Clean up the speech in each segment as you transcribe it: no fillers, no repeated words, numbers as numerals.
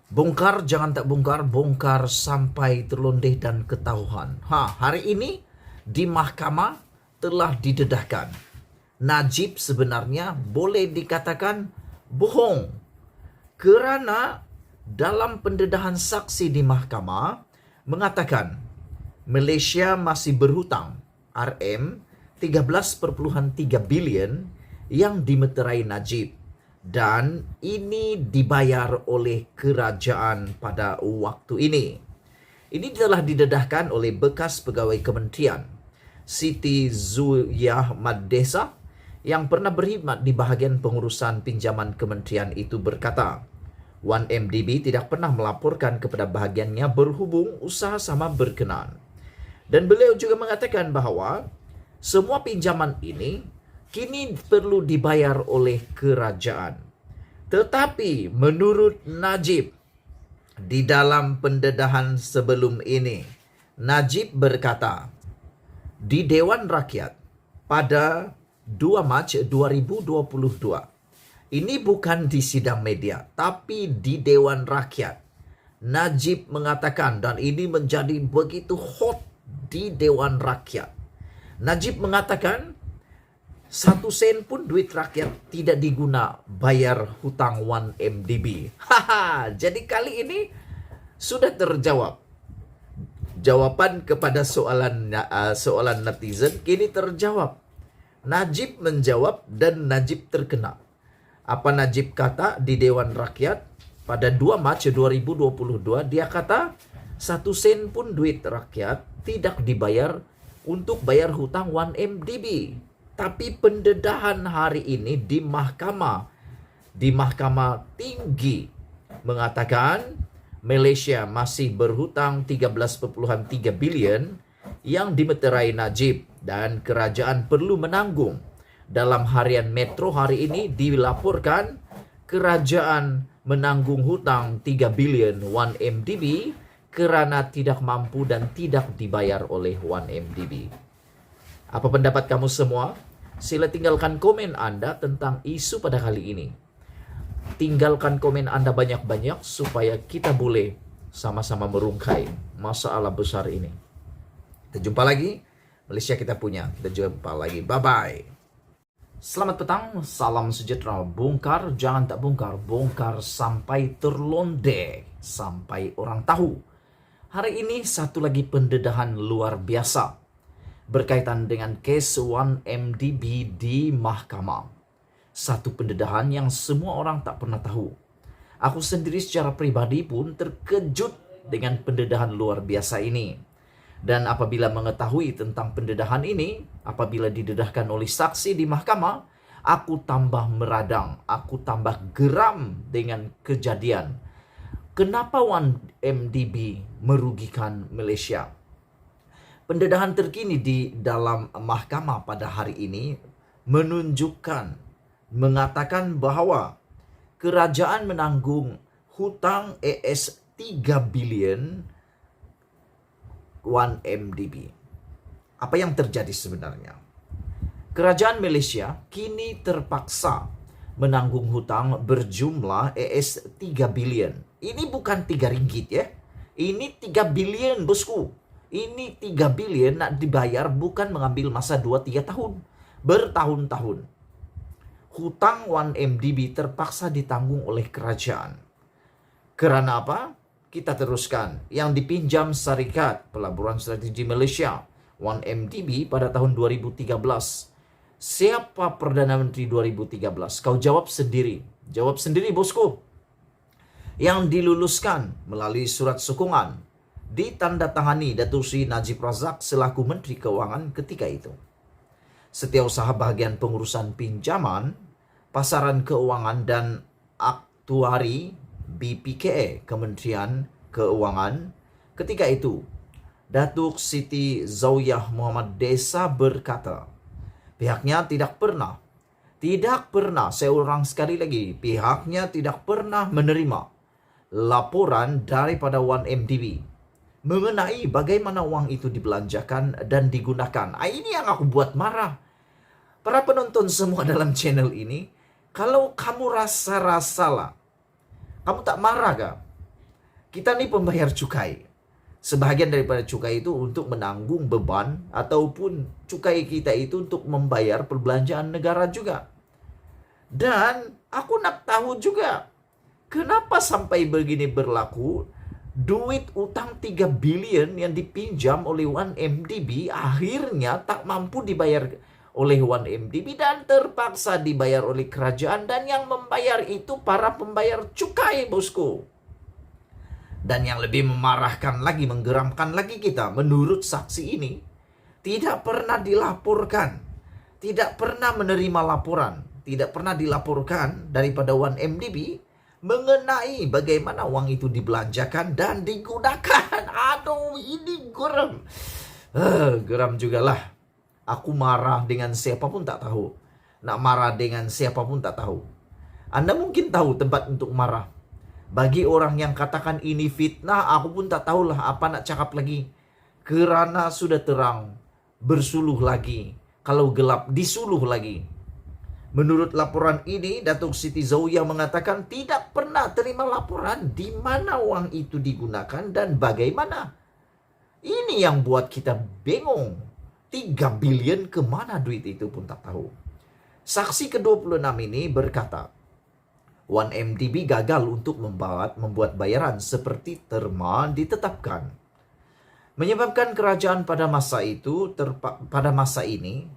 Bongkar jangan tak bongkar, bongkar sampai terlondeh dan ketahuan. Hari ini di mahkamah telah didedahkan. Najib sebenarnya boleh dikatakan bohong kerana dalam pendedahan saksi di mahkamah mengatakan Malaysia masih berhutang RM13.3 bilion yang dimeterai Najib. Dan ini dibayar oleh kerajaan pada waktu ini. Ini telah didedahkan oleh bekas pegawai kementerian Siti Zuyah Maddesa yang pernah berkhidmat di bahagian pengurusan pinjaman kementerian itu berkata, 1MDB tidak pernah melaporkan kepada bahagiannya berhubung usaha sama berkenaan. Dan beliau juga mengatakan bahawa semua pinjaman ini kini perlu dibayar oleh kerajaan. Tetapi menurut Najib, di dalam pendedahan sebelum ini, Najib berkata, di Dewan Rakyat pada 2 Mac 2022, ini bukan di sidang media, tapi di Dewan Rakyat, Najib mengatakan, dan ini menjadi begitu hot di Dewan Rakyat, Najib mengatakan 1 sen pun duit rakyat tidak diguna bayar hutang 1MDB. Jadi kali ini sudah terjawab. Jawaban kepada soalan netizen kini terjawab. Najib menjawab dan Najib terkena. Apa Najib kata di Dewan Rakyat pada 2 Mac 2022, dia kata 1 sen pun duit rakyat tidak dibayar untuk bayar hutang 1MDB. Tapi pendedahan hari ini di mahkamah tinggi mengatakan Malaysia masih berhutang 13.3 bilion yang dimeterai Najib dan kerajaan perlu menanggung. Dalam harian Metro hari ini dilaporkan kerajaan menanggung hutang 3 bilion 1MDB kerana tidak mampu dan tidak dibayar oleh 1MDB. Apa pendapat kamu semua? Sila tinggalkan komen Anda tentang isu pada kali ini. Tinggalkan komen Anda banyak-banyak supaya kita boleh sama-sama merungkai masalah besar ini. Kita jumpa lagi. Malaysia kita punya. Kita jumpa lagi. Bye-bye. Selamat petang. Salam sejahtera. Bongkar, jangan tak bongkar. Bongkar sampai terlondeh. Sampai orang tahu. Hari ini satu lagi pendedahan luar biasa berkaitan dengan kes 1MDB di mahkamah. Satu pendedahan yang semua orang tak pernah tahu. Aku sendiri secara pribadi pun terkejut dengan pendedahan luar biasa ini. Dan apabila mengetahui tentang pendedahan ini, apabila didedahkan oleh saksi di mahkamah, aku tambah meradang, aku tambah geram dengan kejadian. Kenapa 1MDB merugikan Malaysia? Pendedahan terkini di dalam mahkamah pada hari ini mengatakan bahawa kerajaan menanggung hutang AS 3 bilion 1MDB. Apa yang terjadi sebenarnya? Kerajaan Malaysia kini terpaksa menanggung hutang berjumlah AS 3 bilion. Ini bukan 3 ringgit ya. Ini 3 bilion bosku. Ini 3 bilion nak dibayar bukan mengambil masa 2-3 tahun. Bertahun-tahun. Hutang 1MDB terpaksa ditanggung oleh kerajaan. Kerana apa? Kita teruskan. Yang dipinjam Syarikat Pelaburan Strategi Malaysia 1MDB pada tahun 2013. Siapa Perdana Menteri 2013? Kau jawab sendiri. Jawab sendiri bosku. Yang diluluskan melalui surat sokongan ditandatangani Datuk Seri Najib Razak selaku Menteri Keuangan ketika itu. Setiausaha bahagian pengurusan pinjaman, pasaran keuangan dan aktuari BPKA Kementerian Keuangan ketika itu. Datuk Siti Zuyah Maddesa berkata, pihaknya tidak pernah, saya ulang sekali lagi, pihaknya tidak pernah menerima laporan daripada 1MDB mengenai bagaimana wang itu dibelanjakan dan digunakan. Ini yang aku buat marah. Para penonton semua dalam channel ini, kalau kamu rasa-rasalah, kamu tak marah gak? Kita nih pembayar cukai. Sebahagian daripada cukai itu untuk menanggung beban ataupun cukai kita itu untuk membayar perbelanjaan negara juga. Dan aku nak tahu juga kenapa sampai begini berlaku. Duit utang 3 billion yang dipinjam oleh 1MDB akhirnya tak mampu dibayar oleh 1MDB dan terpaksa dibayar oleh kerajaan, dan yang membayar itu para pembayar cukai, bosku. Dan yang lebih memarahkan lagi, menggeramkan lagi kita, menurut saksi ini tidak pernah dilaporkan, tidak pernah menerima laporan, tidak pernah dilaporkan daripada 1MDB mengenai bagaimana uang itu dibelanjakan dan digunakan. Aduh, ini geram. Geram jugalah. Aku marah dengan siapapun tak tahu. Nak marah dengan siapapun tak tahu. Anda mungkin tahu tempat untuk marah. Bagi orang yang katakan ini fitnah, aku pun tak tahulah apa nak cakap lagi. Kerana sudah terang, bersuluh lagi. Kalau gelap, disuluh lagi. Menurut laporan ini, Datuk Siti Zauyah mengatakan tidak pernah terima laporan di mana uang itu digunakan dan bagaimana. Ini yang buat kita bingung. 3 billion kemana duit itu pun tak tahu. Saksi ke-26 ini berkata, 1MDB gagal untuk membuat bayaran seperti terma ditetapkan. Menyebabkan kerajaan pada masa ini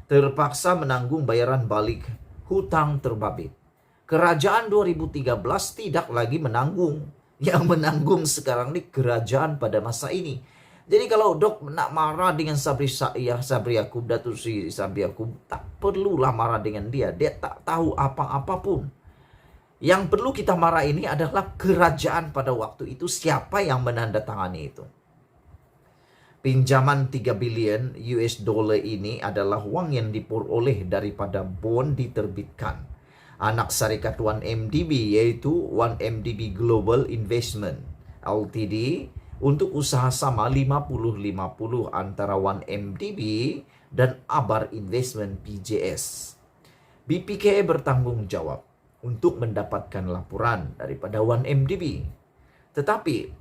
terpaksa menanggung bayaran balik hutang terbabit. Kerajaan 2013 tidak lagi menanggung. Yang menanggung sekarang ni kerajaan pada masa ini. Jadi kalau dok nak marah dengan Sabri Yaakob, Datuk Sri Sabri Yaakob, tak perlulah marah dengan dia. Dia tak tahu apa-apapun. Yang perlu kita marah ini adalah kerajaan pada waktu itu, siapa yang menandatangani itu. Pinjaman 3 billion US dollar ini adalah uang yang diperoleh daripada bond diterbitkan anak syarikat 1MDB, yaitu 1MDB Global Investment Ltd, untuk usaha sama 50-50 antara 1MDB dan Abar Investment PJS. BPKA bertanggung jawab untuk mendapatkan laporan daripada 1MDB. Tetapi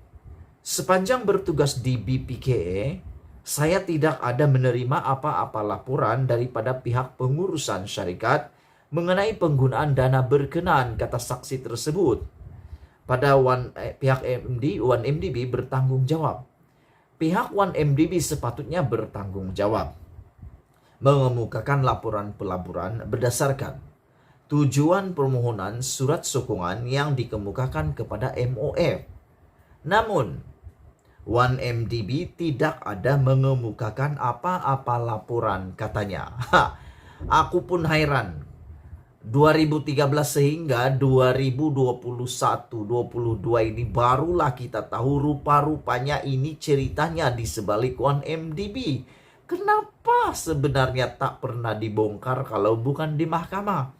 sepanjang bertugas di BPKA, saya tidak ada menerima apa-apa laporan daripada pihak pengurusan syarikat mengenai penggunaan dana berkenaan, kata saksi tersebut. Pada pihak 1MDB bertanggung jawab. Pihak 1MDB sepatutnya bertanggung jawab, mengemukakan laporan pelaburan berdasarkan tujuan permohonan surat sokongan yang dikemukakan kepada MOF. Namun 1MDB tidak ada mengemukakan apa-apa laporan, katanya. Aku pun heran. 2013 sehingga 2021-22 ini barulah kita tahu rupa-rupanya ini ceritanya di sebalik 1MDB. Kenapa sebenarnya tak pernah dibongkar kalau bukan di mahkamah?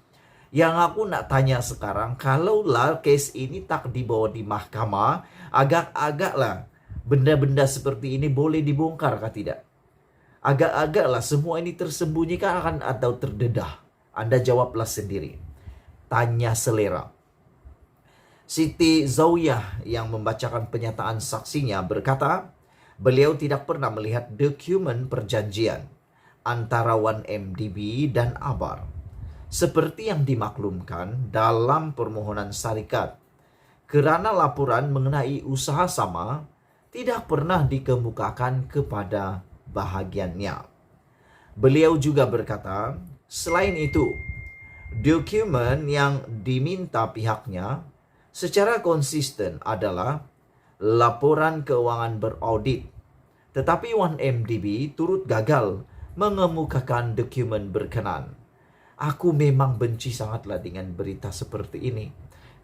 Yang aku nak tanya sekarang, kalaulah case ini tak dibawa di mahkamah, agak-agaklah benda-benda seperti ini boleh dibongkar kah tidak? Agak-agaklah semua ini tersembunyikan atau terdedah. Anda jawablah sendiri. Tanya selera. Siti Zauyah yang membacakan penyataan saksinya berkata, beliau tidak pernah melihat dokumen perjanjian antara 1MDB dan Abar seperti yang dimaklumkan dalam permohonan syarikat, kerana laporan mengenai usaha sama tidak pernah dikemukakan kepada bahagiannya. Beliau juga berkata, selain itu, dokumen yang diminta pihaknya secara konsisten adalah laporan keuangan beraudit. Tetapi 1MDB turut gagal mengemukakan dokumen berkenan. Aku memang benci sangatlah dengan berita seperti ini.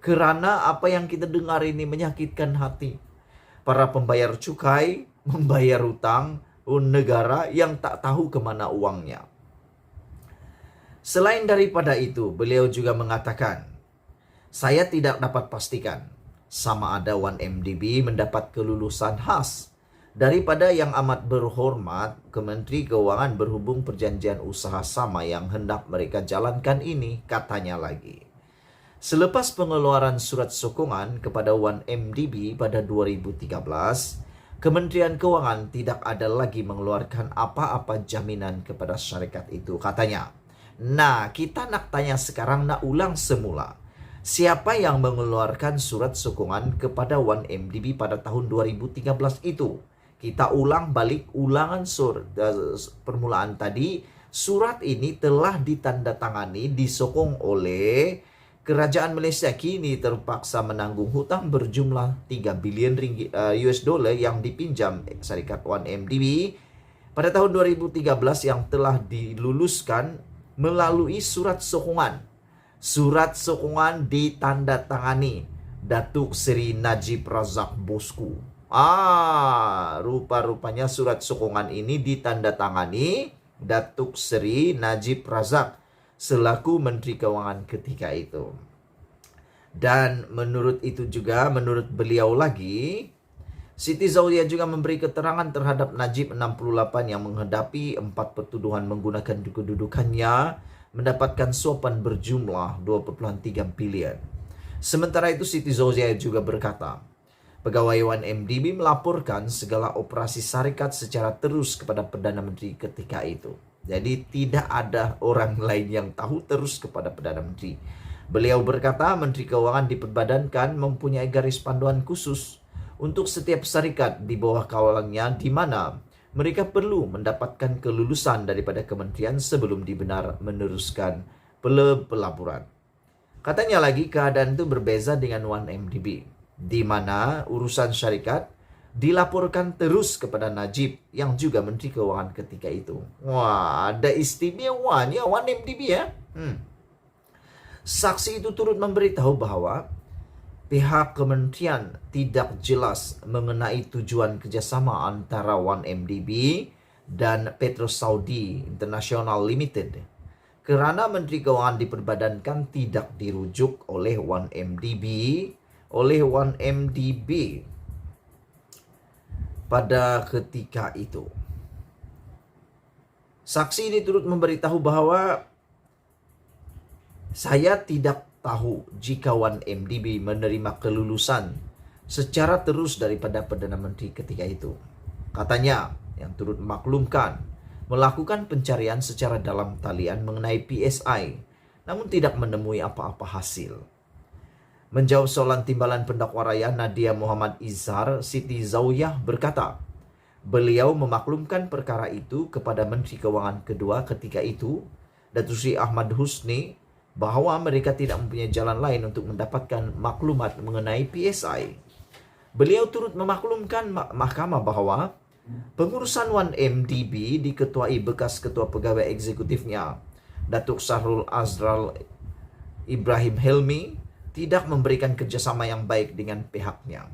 Kerana apa yang kita dengar ini menyakitkan hati. Para pembayar cukai membayar hutang negara yang tak tahu kemana uangnya. Selain daripada itu, beliau juga mengatakan, saya tidak dapat pastikan sama ada 1MDB mendapat kelulusan khas daripada yang amat berhormat Kementeri Keuangan berhubung perjanjian usaha sama yang hendak mereka jalankan ini, katanya lagi. Selepas pengeluaran surat sokongan kepada 1MDB pada 2013, Kementerian Keuangan tidak ada lagi mengeluarkan apa-apa jaminan kepada syarikat itu, katanya. Nah, kita nak tanya sekarang, nak ulang semula. Siapa yang mengeluarkan surat sokongan kepada 1MDB pada tahun 2013 itu? Kita ulang balik ulangan permulaan tadi. Surat ini telah ditandatangani, disokong oleh Kerajaan Malaysia, kini terpaksa menanggung hutang berjumlah 3 bilion ringgit US dollar yang dipinjam syarikat 1MDB pada tahun 2013 yang telah diluluskan melalui surat sokongan. Surat sokongan ditandatangani Datuk Seri Najib Razak bosku. Rupa-rupanya surat sokongan ini ditandatangani Datuk Seri Najib Razak selaku Menteri Keuangan ketika itu. Dan menurut beliau lagi, Siti Zaujah juga memberi keterangan terhadap Najib 68 yang menghadapi 4 pertuduhan menggunakan kedudukannya mendapatkan suapan berjumlah 2,3 bilion. Sementara itu Siti Zaujah juga berkata, pegawai 1MDB melaporkan segala operasi syarikat secara terus kepada Perdana Menteri ketika itu. Jadi tidak ada orang lain yang tahu, terus kepada Perdana Menteri. Beliau berkata Menteri Keuangan diperbadankan mempunyai garis panduan khusus untuk setiap syarikat di bawah kawalannya di mana mereka perlu mendapatkan kelulusan daripada kementerian sebelum meneruskan pelaporan. Katanya lagi keadaan itu berbeza dengan 1MDB di mana urusan syarikat dilaporkan terus kepada Najib yang juga Menteri Keuangan ketika itu. Wah, ada istimewanya 1MDB ya. Saksi itu turut memberitahu bahwa pihak kementerian tidak jelas mengenai tujuan kerjasama antara 1MDB dan Petro Saudi International Limited kerana Menteri Keuangan diperbadankan tidak dirujuk oleh 1MDB pada ketika itu. Saksi ini turut memberitahu bahwa saya tidak tahu jika 1MDB menerima kelulusan secara terus daripada Perdana Menteri ketika itu. Katanya yang turut memaklumkan melakukan pencarian secara dalam talian mengenai PSI namun tidak menemui apa-apa hasil. Menjawab soalan timbalan pendakwa raya Nadia Muhammad Izhar, Siti Zaujah berkata, beliau memaklumkan perkara itu kepada Menteri Keuangan kedua ketika itu, Datuk Seri Ahmad Husni, bahwa mereka tidak mempunyai jalan lain untuk mendapatkan maklumat mengenai PSI. Beliau turut memaklumkan mahkamah bahwa pengurusan 1MDB diketuai bekas ketua pegawai eksekutifnya, Datuk Sahrul Azral Ibrahim Helmi, tidak memberikan kerjasama yang baik dengan pihaknya.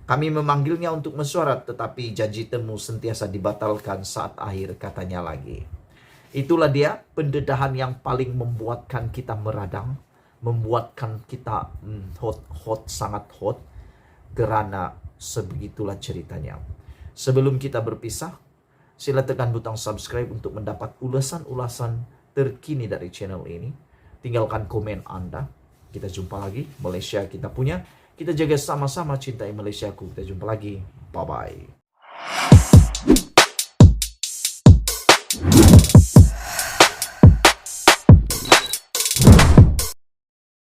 Kami memanggilnya untuk mesyuarat tetapi janji temu sentiasa dibatalkan saat akhir, katanya lagi. Itulah dia pendedahan yang paling membuatkan kita meradang, membuatkan kita sangat hot, kerana sebegitulah ceritanya. Sebelum kita berpisah, sila tekan butang subscribe untuk mendapat ulasan-ulasan terkini dari channel ini. Tinggalkan komen Anda. Kita jumpa lagi. Malaysia kita punya. Kita jaga sama-sama cintai Malaysiaku. Kita jumpa lagi. Bye-bye.